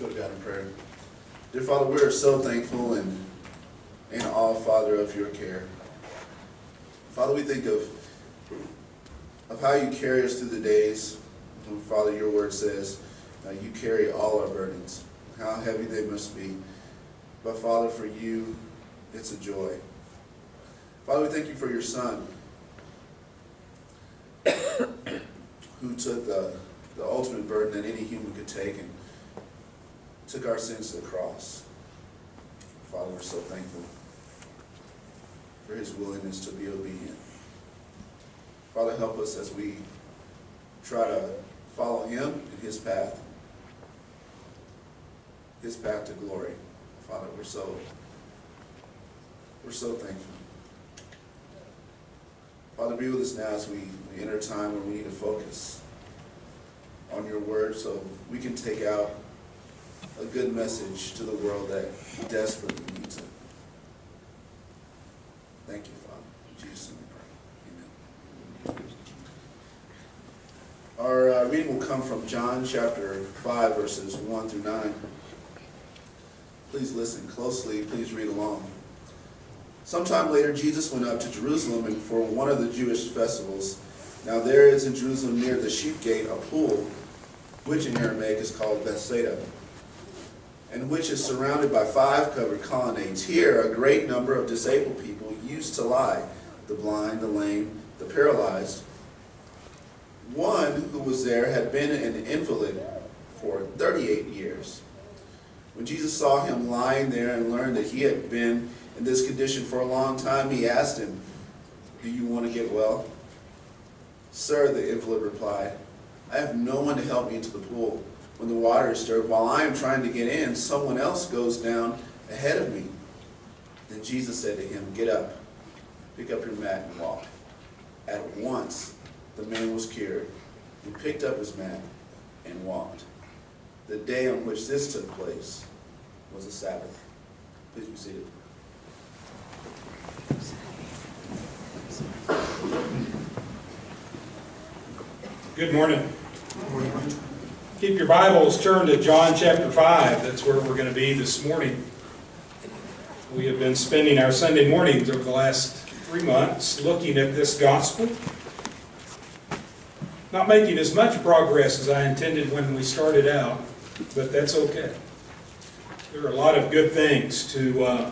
go to God in prayer. Dear Father, we are so thankful and in awe, Father, of your care. Father, we think of how you carry us through the days. And Father, your word says you carry all our burdens, how heavy they must be. But Father, for you, it's a joy. Father, we thank you for your Son, who took the ultimate burden that any human could take and took our sins to the cross. Father, we're so thankful for his willingness to be obedient. Father, help us as we try to follow him in his path to glory. Father, we're so thankful. Father, be with us now as we enter a time where we need to focus on your word so we can take out a good message to the world that desperately needs it. Thank you, Father. In Jesus' name we pray. Amen. Our reading will come from John chapter 5, verses 1 through 9. Please listen closely. Please read along. Sometime later, Jesus went up to Jerusalem for one of the Jewish festivals. Now there is in Jerusalem near the sheep gate a pool, which in Aramaic is called Bethsaida, and which is surrounded by 5 covered colonnades. Here a great number of disabled people used to lie, the blind, the lame, the paralyzed. One who was there had been an invalid for 38 years. When Jesus saw him lying there and learned that he had been in this condition for a long time, he asked him, "Do you want to get well?" "Sir," the invalid replied, "I have no one to help me into the pool. When the water is stirred, while I am trying to get in, someone else goes down ahead of me." Then Jesus said to him, "Get up, pick up your mat and walk." At once the man was cured. He picked up his mat and walked. The day on which this took place was a Sabbath. Please be seated. Good morning. Keep your Bibles turned to John chapter 5. That's where we're going to be this morning. We have been spending our Sunday mornings over the last 3 months looking at this gospel. Not making as much progress as I intended when we started out, but that's okay. There are a lot of good things to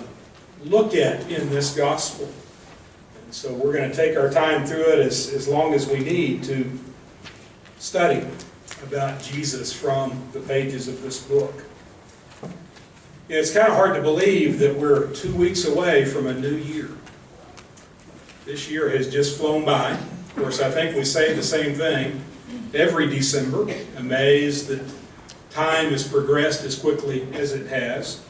look at in this gospel. And so we're going to take our time through it as long as we need to study about Jesus from the pages of this book. It's kind of hard to believe that we're 2 weeks away from a new year. This year has just flown by. Of course, I think we say the same thing every December, amazed that time has progressed as quickly as it has.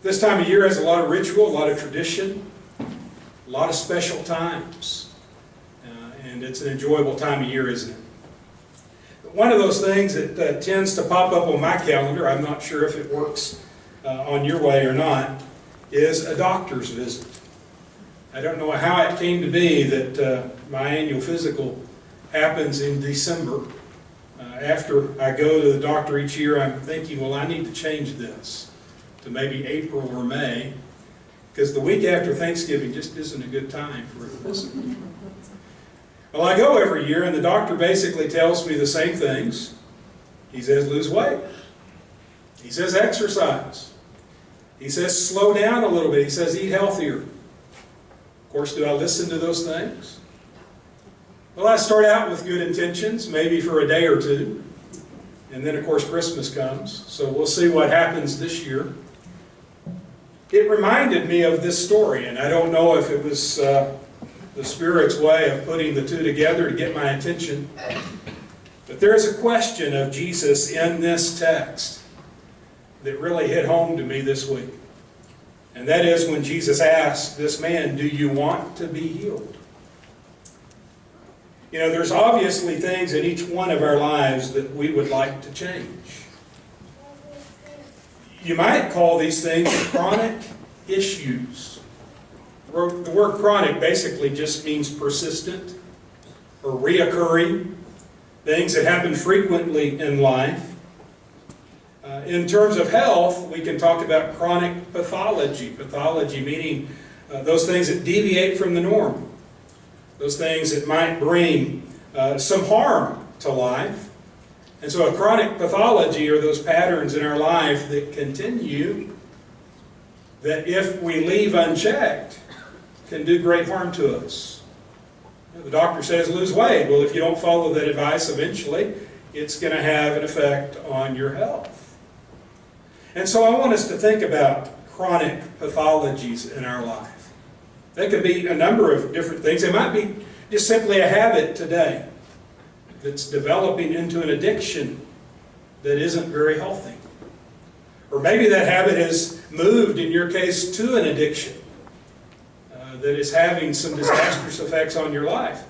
This time of year has a lot of ritual, a lot of tradition, a lot of special times. And it's an enjoyable time of year, isn't it? But one of those things that tends to pop up on my calendar, I'm not sure if it works on your way or not, is a doctor's visit. I don't know how it came to be that my annual physical happens in December. After I go to the doctor each year, I'm thinking, well, I need to change this to maybe April or May, because the week after Thanksgiving just isn't a good time for a visit. Well, I go every year, and the doctor basically tells me the same things. He says, lose weight. He says, exercise. He says, slow down a little bit. He says, eat healthier. Of course, do I listen to those things? Well, I start out with good intentions, maybe for a day or two. And then, of course, Christmas comes. So we'll see what happens this year. It reminded me of this story, and I don't know if it was the Spirit's way of putting the two together to get my attention. But there is a question of Jesus in this text that really hit home to me this week. And that is when Jesus asked this man, "Do you want to be healed?" You know, there's obviously things in each one of our lives that we would like to change. You might call these things chronic issues. The word chronic basically just means persistent or reoccurring, things that happen frequently in life. In terms of health, we can talk about chronic pathology. Pathology meaning those things that deviate from the norm. Those things that might bring some harm to life. And so a chronic pathology are those patterns in our life that continue, that if we leave unchecked, can do great harm to us. The doctor says lose weight. Well, if you don't follow that advice, eventually it's going to have an effect on your health. And so I want us to think about chronic pathologies in our life. They could be a number of different things. They might be just simply a habit today that's developing into an addiction that isn't very healthy. Or maybe that habit has moved, in your case, to an addiction that is having some disastrous effects on your life,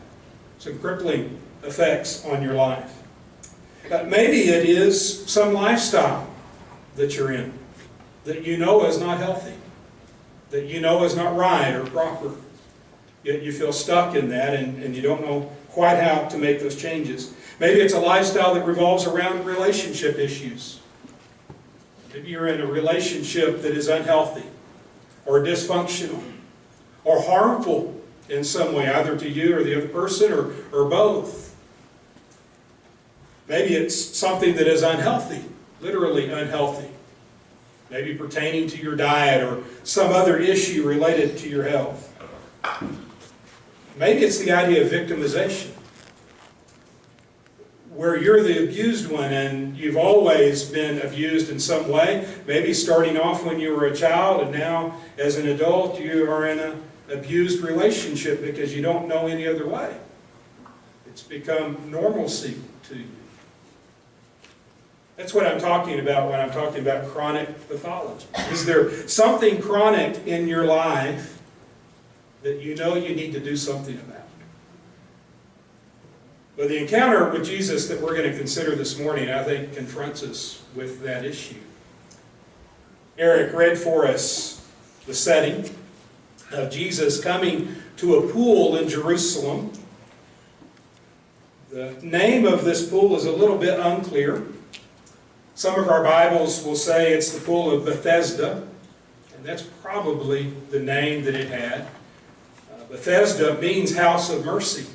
some crippling effects on your life. Maybe it is some lifestyle that you're in that you know is not healthy, that you know is not right or proper, yet you feel stuck in that and you don't know quite how to make those changes. Maybe it's a lifestyle that revolves around relationship issues. Maybe you're in a relationship that is unhealthy or dysfunctional or harmful in some way, either to you or the other person or both. Maybe it's something that is unhealthy, literally unhealthy. Maybe pertaining to your diet or some other issue related to your health. Maybe it's the idea of victimization, where you're the abused one and you've always been abused in some way, maybe starting off when you were a child and now as an adult you are in an abused relationship because you don't know any other way. It's become normalcy to you. That's what I'm talking about when I'm talking about chronic pathology. Is there something chronic in your life that you know you need to do something about? But the encounter with Jesus that we're going to consider this morning, I think, confronts us with that issue. Eric read for us the setting of Jesus coming to a pool in Jerusalem. The name of this pool is a little bit unclear. Some of our Bibles will say it's the pool of Bethesda, and that's probably the name that it had. Bethesda means house of mercy.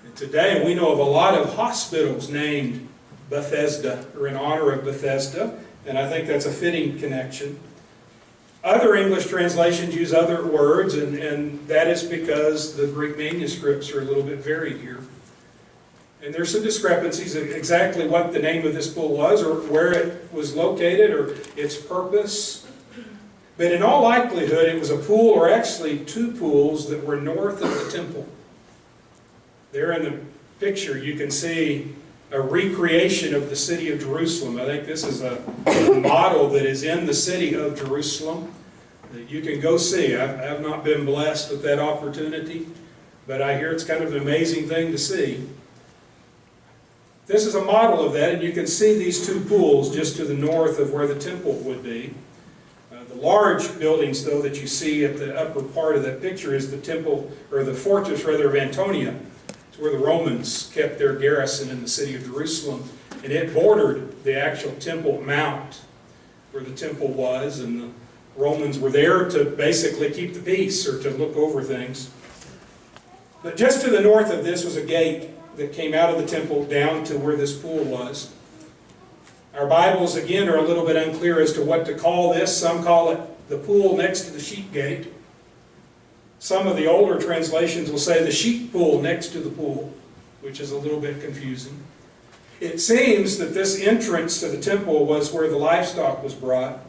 And today we know of a lot of hospitals named Bethesda, or in honor of Bethesda, and I think that's a fitting connection. Other English translations use other words, and that is because the Greek manuscripts are a little bit varied here. And there's some discrepancies of exactly what the name of this pool was, or where it was located, or its purpose. But in all likelihood, it was a pool, or actually two pools, that were north of the temple. There in the picture you can see a recreation of the city of Jerusalem. I think this is a model that is in the city of Jerusalem that you can go see. I've not been blessed with that opportunity, but I hear it's kind of an amazing thing to see. This is a model of that, and you can see these two pools just to the north of where the temple would be. The large buildings, though, that you see at the upper part of that picture is the temple, or the fortress, rather, of Antonia. It's where the Romans kept their garrison in the city of Jerusalem, and it bordered the actual temple mount where the temple was, and the Romans were there to basically keep the peace, or to look over things. But just to the north of this was a gate that came out of the temple down to where this pool was. Our Bibles, again, are a little bit unclear as to what to call this. Some call it the pool next to the sheep gate. Some of the older translations will say the sheep pool next to the pool, which is a little bit confusing. It seems that this entrance to the temple was where the livestock was brought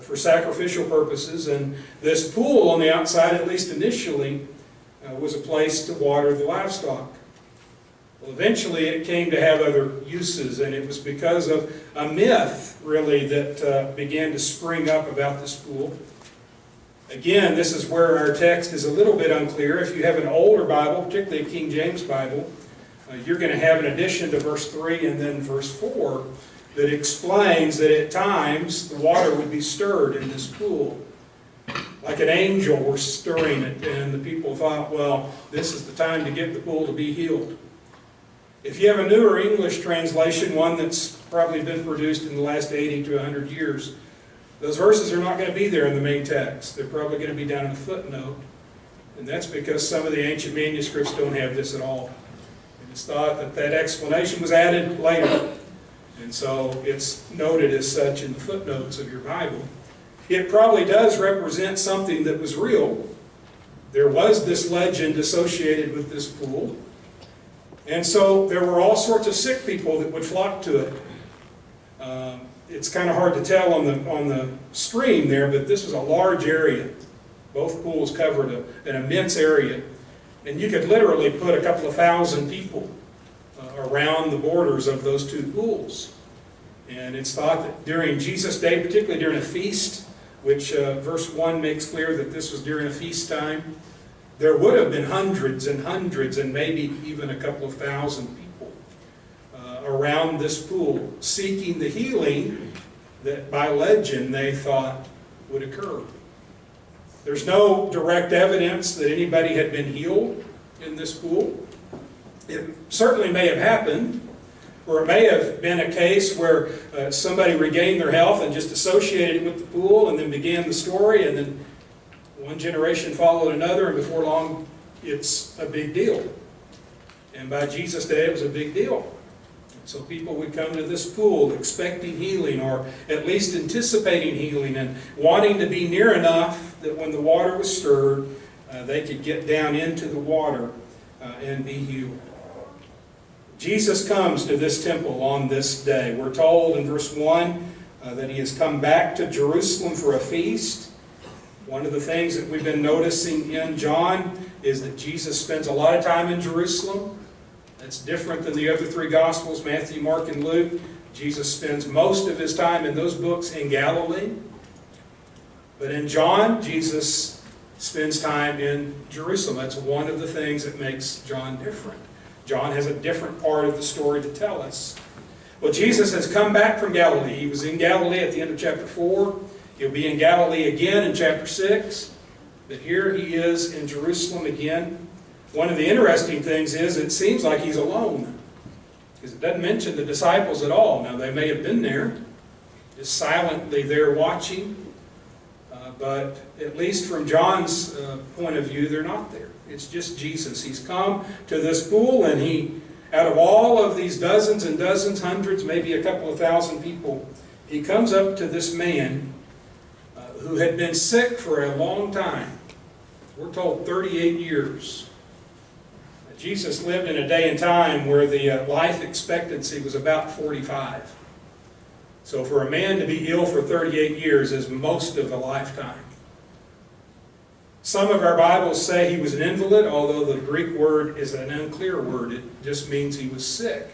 for sacrificial purposes, and this pool on the outside, at least initially, was a place to water the livestock. Well, eventually it came to have other uses, and it was because of a myth, really, that began to spring up about this pool. Again, this is where our text is a little bit unclear. If you have an older Bible, particularly a King James Bible, you're going to have an addition to verse 3 and then verse 4 that explains that at times the water would be stirred in this pool. Like an angel were stirring it, and the people thought, well, this is the time to get the pool to be healed. If you have a newer English translation, one that's probably been produced in the last 80 to 100 years, those verses are not going to be there in the main text. They're probably going to be down in a footnote. And that's because some of the ancient manuscripts don't have this at all. And it's thought that that explanation was added later. And so it's noted as such in the footnotes of your Bible. It probably does represent something that was real. There was this legend associated with this pool. And so there were all sorts of sick people that would flock to it. It's kind of hard to tell on the stream there, but this was a large area. Both pools covered an immense area. And you could literally put a couple of thousand people around the borders of those two pools. And it's thought that during Jesus' day, particularly during a feast, which verse 1 makes clear that this was during a feast time, there would have been hundreds and hundreds and maybe even a couple of thousand people around this pool seeking the healing that by legend they thought would occur. There's no direct evidence that anybody had been healed in this pool. It certainly may have happened, or it may have been a case where somebody regained their health and just associated it with the pool and then began the story, and then one generation followed another, and before long it's a big deal. And by Jesus' day it was a big deal. So people would come to this pool expecting healing, or at least anticipating healing, and wanting to be near enough that when the water was stirred, they could get down into the water and be healed. Jesus comes to this temple on this day. We're told in verse 1 that he has come back to Jerusalem for a feast. One of the things that we've been noticing in John is that Jesus spends a lot of time in Jerusalem. That's different than the other three Gospels, Matthew, Mark, and Luke. Jesus spends most of his time in those books in Galilee. But in John, Jesus spends time in Jerusalem. That's one of the things that makes John different. John has a different part of the story to tell us. Well, Jesus has come back from Galilee. He was in Galilee at the end of chapter 4. He'll be in Galilee again in chapter 6. But here he is in Jerusalem again. One of the interesting things is it seems like he's alone, because it doesn't mention the disciples at all. Now, they may have been there, just silently there watching, but at least from John's point of view, they're not there. It's just Jesus. He's come to this pool, and he, out of all of these dozens and dozens, hundreds, maybe a couple of thousand people, he comes up to this man who had been sick for a long time. We're told 38 years. Jesus lived in a day and time where the life expectancy was about 45. So for a man to be ill for 38 years is most of a lifetime. Some of our Bibles say he was an invalid, although the Greek word is an unclear word. It just means he was sick.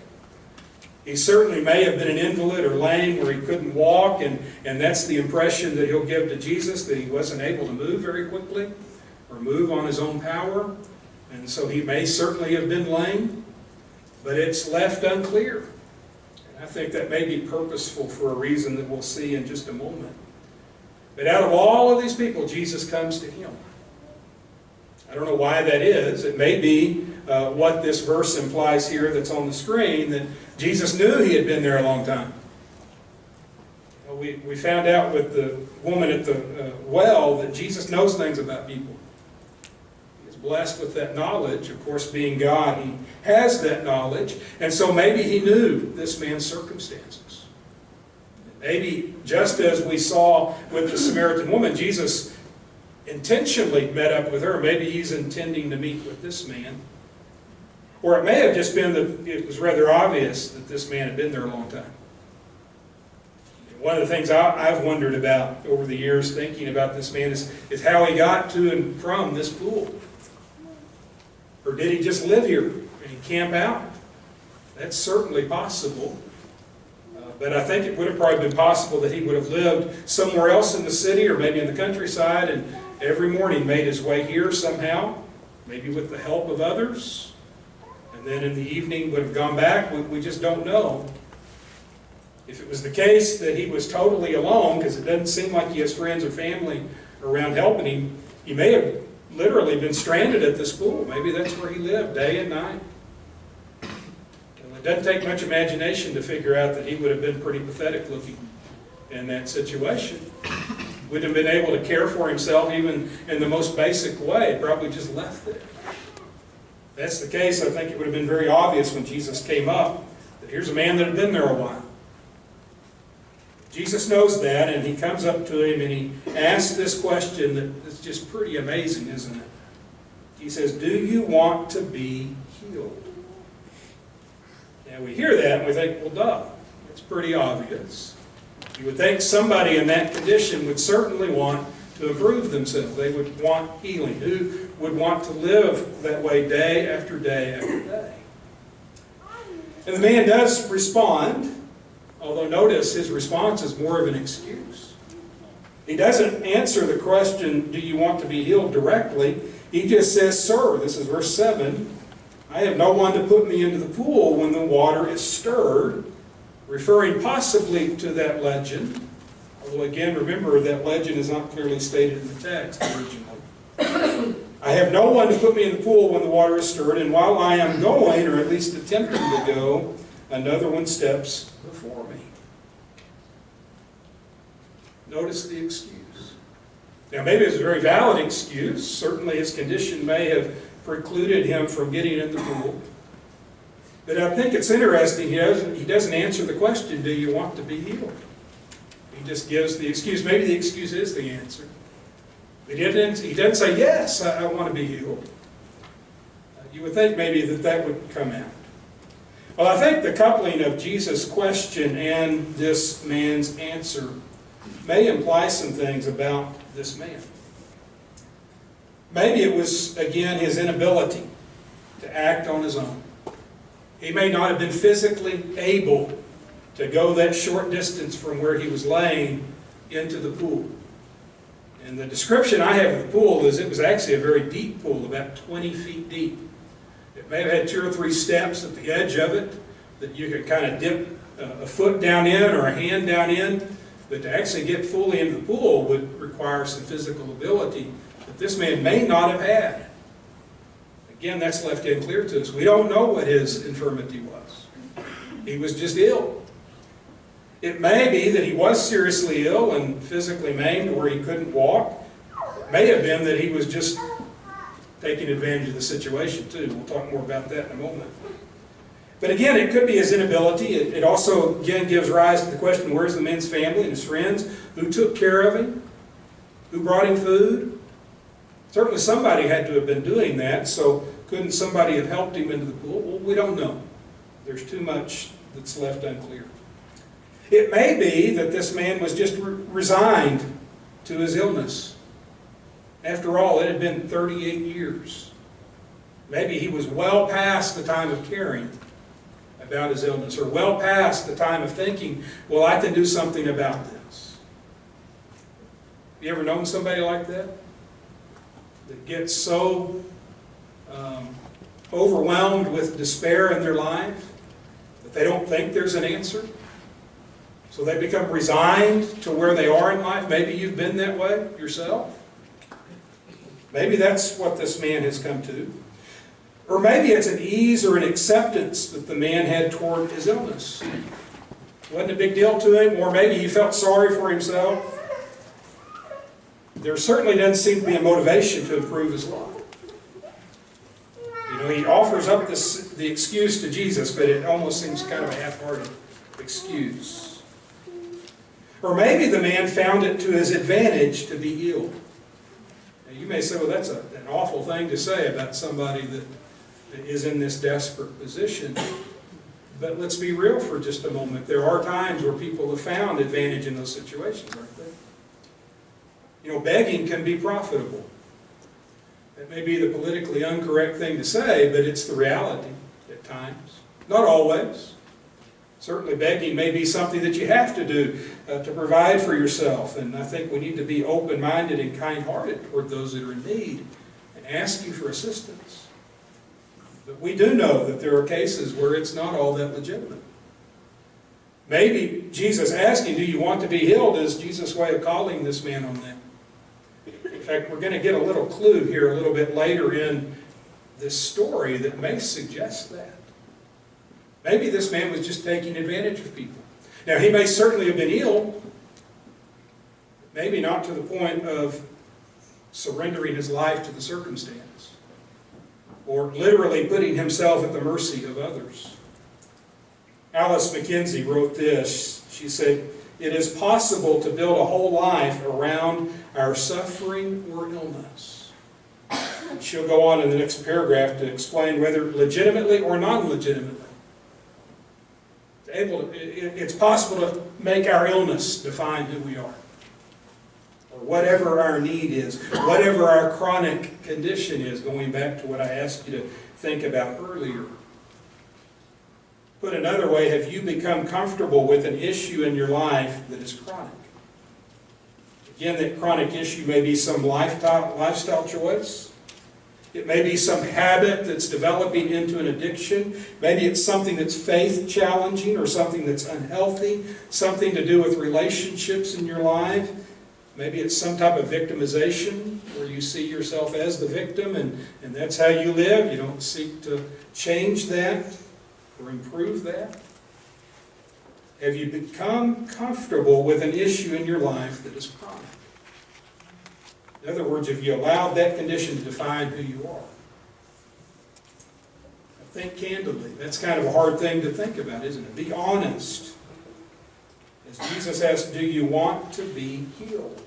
He certainly may have been an invalid or lame where he couldn't walk, and that's the impression that he'll give to Jesus, that he wasn't able to move very quickly or move on his own power. And so he may certainly have been lame, but it's left unclear. And I think that may be purposeful for a reason that we'll see in just a moment. But out of all of these people, Jesus comes to him. I don't know why that is. It may be what this verse implies here that's on the screen, that Jesus knew he had been there a long time. We found out with the woman at the well that Jesus knows things about people. Blessed with that knowledge. Of course, being God, he has that knowledge. And so maybe he knew this man's circumstances. Maybe just as we saw with the Samaritan woman, Jesus intentionally met up with her. Maybe he's intending to meet with this man. Or it may have just been that it was rather obvious that this man had been there a long time. One of the things I've wondered about over the years thinking about this man is how he got to and from this pool. Or did he just live here and camp out? That's certainly possible. But I think it would have probably been possible that he would have lived somewhere else in the city or maybe in the countryside, and every morning made his way here somehow, maybe with the help of others, and then in the evening would have gone back. We just don't know. If it was the case that he was totally alone, because it doesn't seem like he has friends or family around helping him, he may have literally been stranded at this pool. Maybe that's where he lived day and night. Well, it doesn't take much imagination to figure out that he would have been pretty pathetic looking in that situation. Wouldn't have been able to care for himself even in the most basic way, probably just left there. If that's the case, I think it would have been very obvious when Jesus came up that here's a man that had been there a while. Jesus knows that, and he comes up to him and he asks this question that is just pretty amazing, isn't it? He says, "Do you want to be healed?" Now we hear that and we think, well, duh, it's pretty obvious. You would think somebody in that condition would certainly want to improve themselves. They would want healing. Who would want to live that way day after day after day? And the man does respond, although notice his response is more of an excuse. He doesn't answer the question, "Do you want to be healed?" directly. He just says, "Sir," this is verse 7, "I have no one to put me into the pool when the water is stirred," referring possibly to that legend. Although again, remember that legend is not clearly stated in the text originally. "I have no one to put me in the pool when the water is stirred, and while I am going, or at least attempting to go, another one steps before me." Notice the excuse. Now maybe it's a very valid excuse. Certainly his condition may have precluded him from getting in the pool. But I think it's interesting, he doesn't answer the question, "Do you want to be healed?" He just gives the excuse. Maybe the excuse is the answer. He doesn't say, "Yes, I want to be healed." You would think maybe that would come out. Well, I think the coupling of Jesus' question and this man's answer may imply some things about this man. Maybe it was, again, his inability to act on his own. He may not have been physically able to go that short distance from where he was laying into the pool. And the description I have of the pool is it was actually a very deep pool, about 20 feet deep. It may have had 2 or 3 steps at the edge of it that you could kind of dip a foot down in or a hand down in. But to actually get fully into the pool would require some physical ability that this man may not have had. Again, that's left unclear to us. We don't know what his infirmity was. He was just ill. It may be that he was seriously ill and physically maimed where he couldn't walk. It may have been that he was just taking advantage of the situation too. We'll talk more about that in a moment. But again, it could be his inability. It also, again, gives rise to the question, where's the man's family and his friends? Who took care of him? Who brought him food? Certainly somebody had to have been doing that, so couldn't somebody have helped him into the pool? Well, we don't know. There's too much that's left unclear. It may be that this man was just resigned to his illness. After all, it had been 38 years. Maybe he was well past the time of caring about his illness, or well past the time of thinking, well, I can do something about this. Have you ever known somebody like that? That gets so overwhelmed with despair in their life that they don't think there's an answer? So they become resigned to where they are in life. Maybe you've been that way yourself. Maybe that's what this man has come to. Or maybe it's an ease or an acceptance that the man had toward his illness. It wasn't a big deal to him, or maybe he felt sorry for himself. There certainly doesn't seem to be a motivation to improve his life. You know, he offers up the excuse to Jesus, but it almost seems kind of a half-hearted excuse. Or maybe the man found it to his advantage to be ill. Now, you may say, well, that's an awful thing to say about somebody that is in this desperate position. But let's be real for just a moment. There are times where people have found advantage in those situations, aren't they? You know, begging can be profitable. That may be the politically incorrect thing to say, but it's the reality at times. Not always. Certainly begging may be something that you have to do to provide for yourself. And I think we need to be open-minded and kind-hearted toward those that are in need and asking for assistance. But we do know that there are cases where it's not all that legitimate. Maybe Jesus asking, do you want to be healed, is Jesus' way of calling this man on that. In fact, we're going to get a little clue here a little bit later in this story that may suggest that. Maybe this man was just taking advantage of people. Now, he may certainly have been ill, maybe not to the point of surrendering his life to the circumstance, or literally putting himself at the mercy of others. Alice McKenzie wrote this. She said, "It is possible to build a whole life around our suffering or illness." And she'll go on in the next paragraph to explain whether legitimately or non-legitimately. It's possible to make our illness define who we are. Or whatever our need is, whatever our chronic condition is, going back to what I asked you to think about earlier. Put another way, have you become comfortable with an issue in your life that is chronic? Again, that chronic issue may be some lifestyle choice. It may be some habit that's developing into an addiction. Maybe it's something that's faith challenging or something that's unhealthy, something to do with relationships in your life. Maybe it's some type of victimization where you see yourself as the victim and that's how you live. You don't seek to change that or improve that. Have you become comfortable with an issue in your life that is chronic? In other words, have you allowed that condition to define who you are? Think candidly. That's kind of a hard thing to think about, isn't it? Be honest. As Jesus asked, do you want to be healed?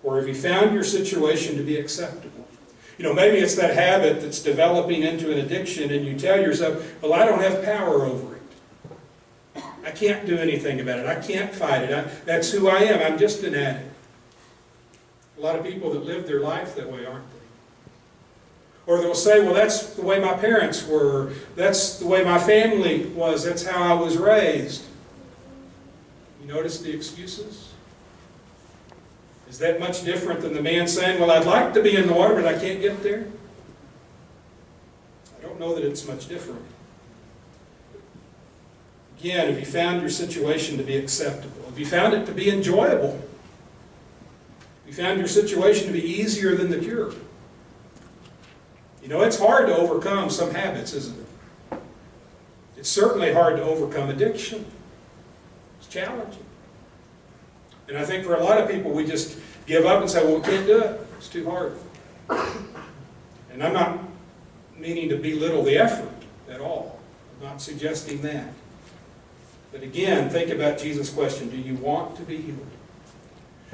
Or have you found your situation to be acceptable? You know, maybe it's that habit that's developing into an addiction and you tell yourself, well, I don't have power over it. I can't do anything about it. I can't fight it. That's who I am. I'm just an addict. A lot of people that live their life that way, aren't they? Or they'll say, well, that's the way my parents were. That's the way my family was. That's how I was raised. You notice the excuses? Is that much different than the man saying, well, I'd like to be in the water, but I can't get there? I don't know that it's much different. Again, have you found your situation to be acceptable? Have you found it to be enjoyable? You found your situation to be easier than the cure. You know, it's hard to overcome some habits, isn't it? It's certainly hard to overcome addiction. It's challenging. And I think for a lot of people, we just give up and say, well, we can't do it. It's too hard. And I'm not meaning to belittle the effort at all. I'm not suggesting that. But again, think about Jesus' question, do you want to be healed?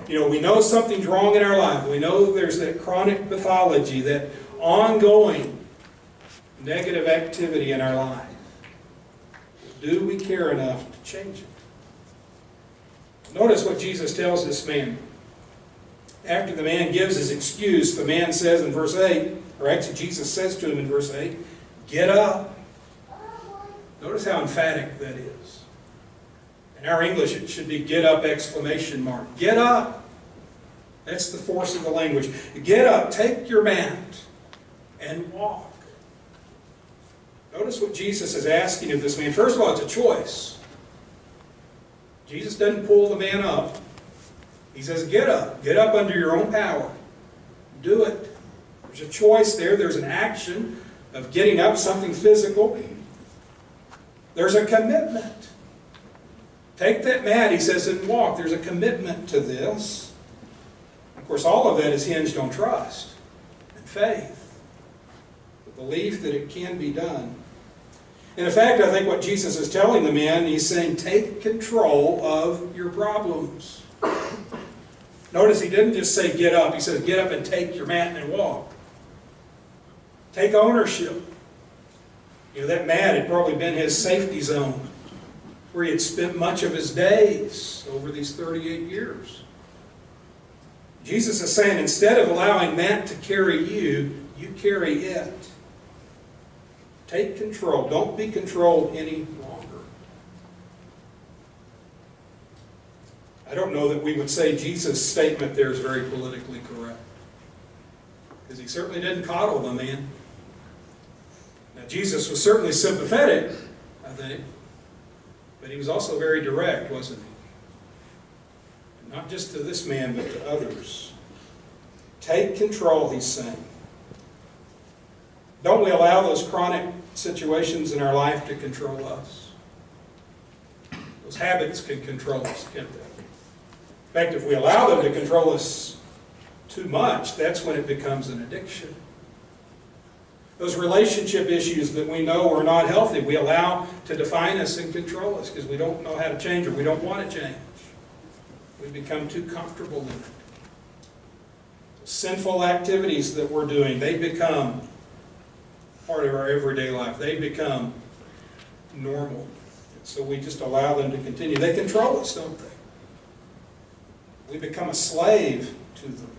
You know, we know something's wrong in our life. We know there's that chronic pathology, that ongoing negative activity in our life. Do we care enough to change it? Notice what Jesus tells this man. After the man gives his excuse, the man says in verse 8, or actually Jesus says to him in verse 8, get up. Notice how emphatic that is. In our English, it should be get up, exclamation mark. Get up. That's the force of the language. Get up, take your mat, and walk. Notice what Jesus is asking of this man. First of all, it's a choice. Jesus doesn't pull the man up. He says, get up. Get up under your own power. Do it. There's a choice there. There's an action of getting up, something physical. There's a commitment. Take that mat, he says, and walk. There's a commitment to this. Of course, all of that is hinged on trust and faith. The belief that it can be done. And in fact, I think what Jesus is telling the man, he's saying, take control of your problems. Notice he didn't just say get up. He says get up and take your mat and walk. Take ownership. You know, that mat had probably been his safety zone, where he had spent much of his days over these 38 years. Jesus is saying, instead of allowing that to carry you, you carry it. Take control. Don't be controlled any longer. I don't know that we would say Jesus' statement there is very politically correct, because he certainly didn't coddle the man. Now, Jesus was certainly sympathetic, I think, but he was also very direct, wasn't he? Not just to this man, but to others. Take control, he's saying. Don't we allow those chronic situations in our life to control us? Those habits can control us, can't they? In fact, if we allow them to control us too much, that's when it becomes an addiction. Those relationship issues that we know are not healthy, we allow to define us and control us because we don't know how to change or we don't want to change. We become too comfortable in it. Sinful activities that we're doing, they become part of our everyday life. They become normal. So we just allow them to continue. They control us, don't they? We become a slave to them.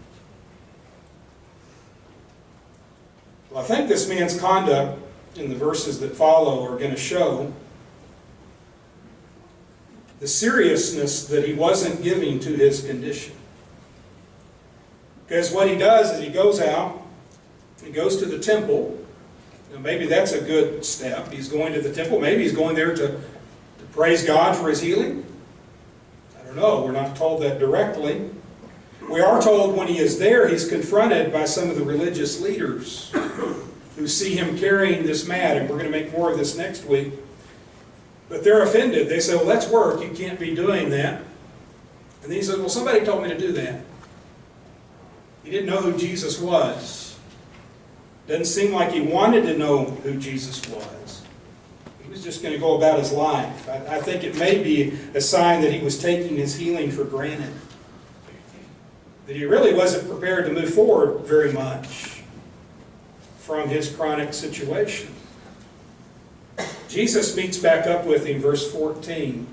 Well, I think this man's conduct in the verses that follow are going to show the seriousness that he wasn't giving to his condition. Because what he does is he goes out, he goes to the temple. Now maybe that's a good step. He's going to the temple. Maybe he's going there to praise God for his healing. I don't know. We're not told that directly. We are told when he is there, he's confronted by some of the religious leaders who see him carrying this mat, and we're going to make more of this next week. But they're offended. They say, well, that's work. You can't be doing that. And he says, well, somebody told me to do that. He didn't know who Jesus was. Doesn't seem like he wanted to know who Jesus was. He was just going to go about his life. I think it may be a sign that he was taking his healing for granted. That he really wasn't prepared to move forward very much from his chronic situation. Jesus meets back up with him, verse 14.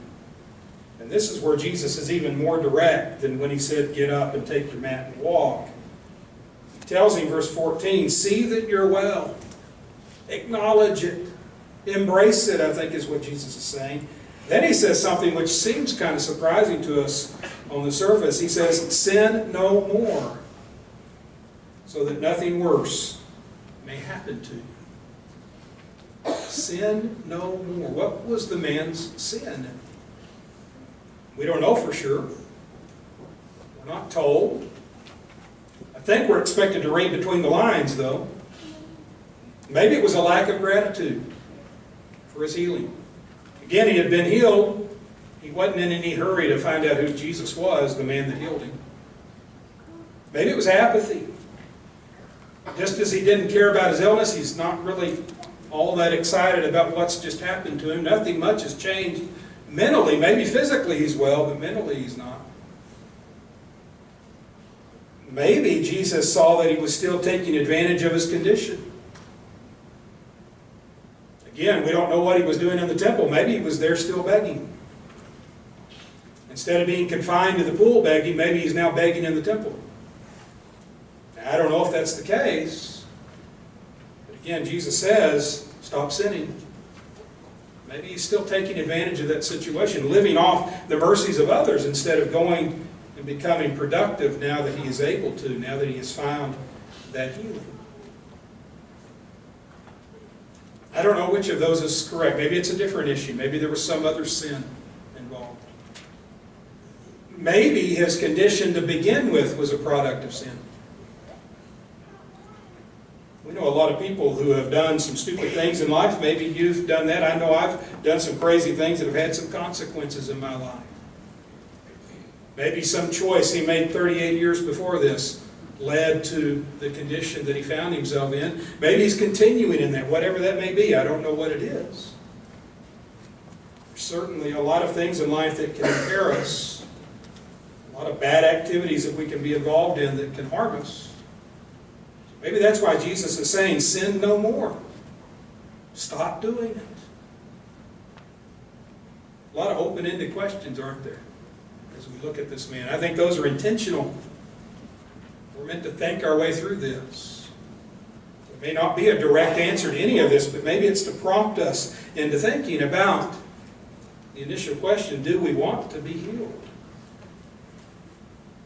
And this is where Jesus is even more direct than when he said, get up and take your mat and walk. He tells him, verse 14, see that you're well. Acknowledge it. Embrace it, I think is what Jesus is saying. Then he says something which seems kind of surprising to us on the surface. He says, sin no more, so that nothing worse may happen to you. Sin no more. What was the man's sin? We don't know for sure. We're not told. I think we're expected to read between the lines, though. Maybe it was a lack of gratitude for his healing. Again, he had been healed. He wasn't in any hurry to find out who Jesus was, the man that healed him. Maybe it was apathy. Just as he didn't care about his illness, he's not really all that excited about what's just happened to him. Nothing much has changed mentally. Maybe physically he's well, but mentally he's not. Maybe Jesus saw that he was still taking advantage of his condition. Again, we don't know what he was doing in the temple. Maybe he was there still begging. Instead of being confined to the pool begging, maybe he's now begging in the temple. Now, I don't know if that's the case. But again, Jesus says, stop sinning. Maybe he's still taking advantage of that situation, living off the mercies of others instead of going and becoming productive now that he is able to, now that he has found that healing. I don't know which of those is correct. Maybe it's a different issue. Maybe there was some other sin involved. Maybe his condition to begin with was a product of sin. We know a lot of people who have done some stupid things in life. Maybe you've done that. I know I've done some crazy things that have had some consequences in my life. Maybe some choice he made 38 years before this led to the condition that he found himself in. Maybe he's continuing in that, whatever that may be. I don't know what it is. There's certainly a lot of things in life that can impair us. A lot of bad activities that we can be involved in that can harm us. Maybe that's why Jesus is saying, sin no more. Stop doing it. A lot of open-ended questions, aren't there, as we look at this man? I think those are intentional. We're meant to think our way through this. It may not be a direct answer to any of this, but maybe it's to prompt us into thinking about the initial question, do we want to be healed?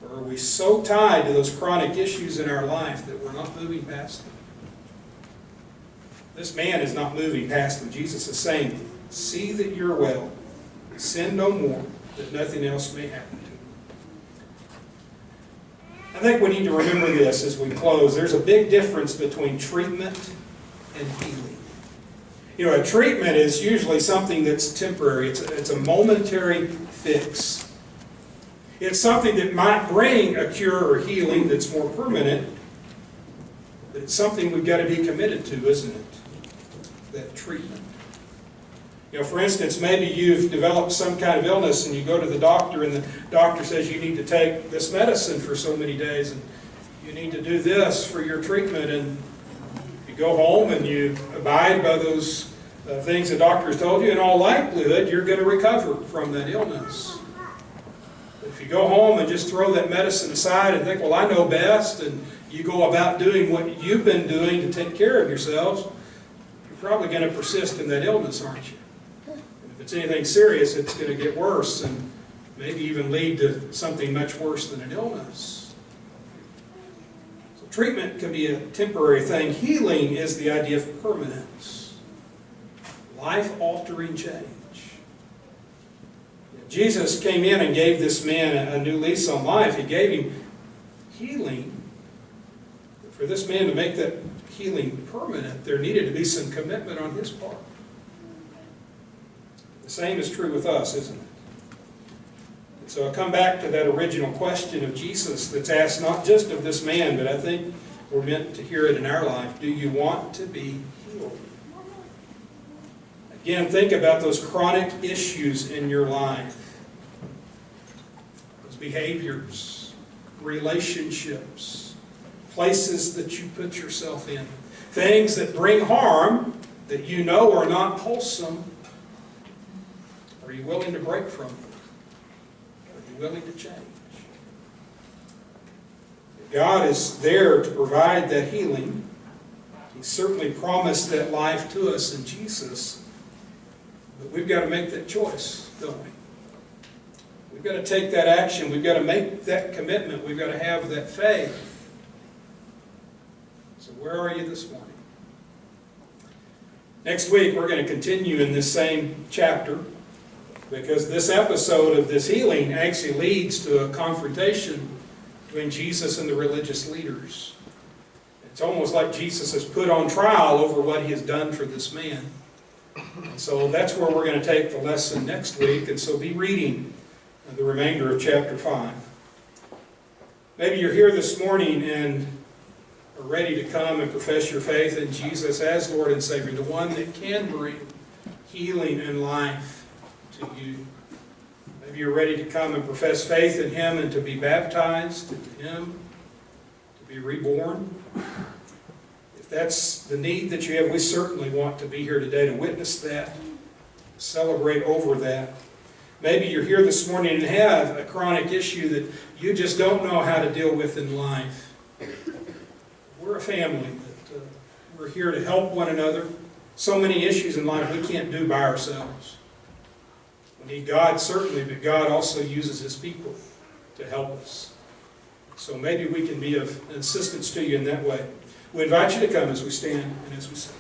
Or are we so tied to those chronic issues in our life that we're not moving past them? This man is not moving past them. Jesus is saying, see that you're well. Sin no more, that nothing else may happen to you. I think we need to remember this as we close. There's a big difference between treatment and healing. You know, a treatment is usually something that's temporary. It's a momentary fix. It's something that might bring a cure or healing that's more permanent, but it's something we've got to be committed to, isn't it? That treatment. You know, for instance, maybe you've developed some kind of illness and you go to the doctor and the doctor says you need to take this medicine for so many days and you need to do this for your treatment, and you go home and you abide by those things the doctor has told you. In all likelihood, you're going to recover from that illness. But if you go home and just throw that medicine aside and think, well, I know best, and you go about doing what you've been doing to take care of yourselves, you're probably going to persist in that illness, aren't you? And if it's anything serious, it's going to get worse and maybe even lead to something much worse than an illness. So treatment can be a temporary thing. Healing is the idea of permanence. Life-altering change. Jesus came in and gave this man a new lease on life. He gave him healing. For this man to make that healing permanent, there needed to be some commitment on his part. The same is true with us, isn't it? And so I come back to that original question of Jesus that's asked not just of this man, but I think we're meant to hear it in our life. Do you want to be healed? Again, think about those chronic issues in your life. Those behaviors, relationships, places that you put yourself in. Things that bring harm that you know are not wholesome. Are you willing to break from them? Are you willing to change? God is there to provide that healing. He certainly promised that life to us in Jesus. But we've got to make that choice, don't we? We've got to take that action. We've got to make that commitment. We've got to have that faith. So where are you this morning? Next week we're going to continue in this same chapter, because this episode of this healing actually leads to a confrontation between Jesus and the religious leaders. It's almost like Jesus is put on trial over what he has done for this man. And so that's where we're going to take the lesson next week, and so be reading the remainder of chapter 5. Maybe you're here this morning and are ready to come and profess your faith in Jesus as Lord and Savior, the one that can bring healing and life to you. Maybe you're ready to come and profess faith in Him and to be baptized in Him, to be reborn. If that's the need that you have, we certainly want to be here today to witness that, celebrate over that. Maybe you're here this morning and have a chronic issue that you just don't know how to deal with in life. We're a family. We're here to help one another. So many issues in life we can't do by ourselves. We need God, certainly, but God also uses His people to help us. So maybe we can be of assistance to you in that way. We invite you to come as we stand and as we sing.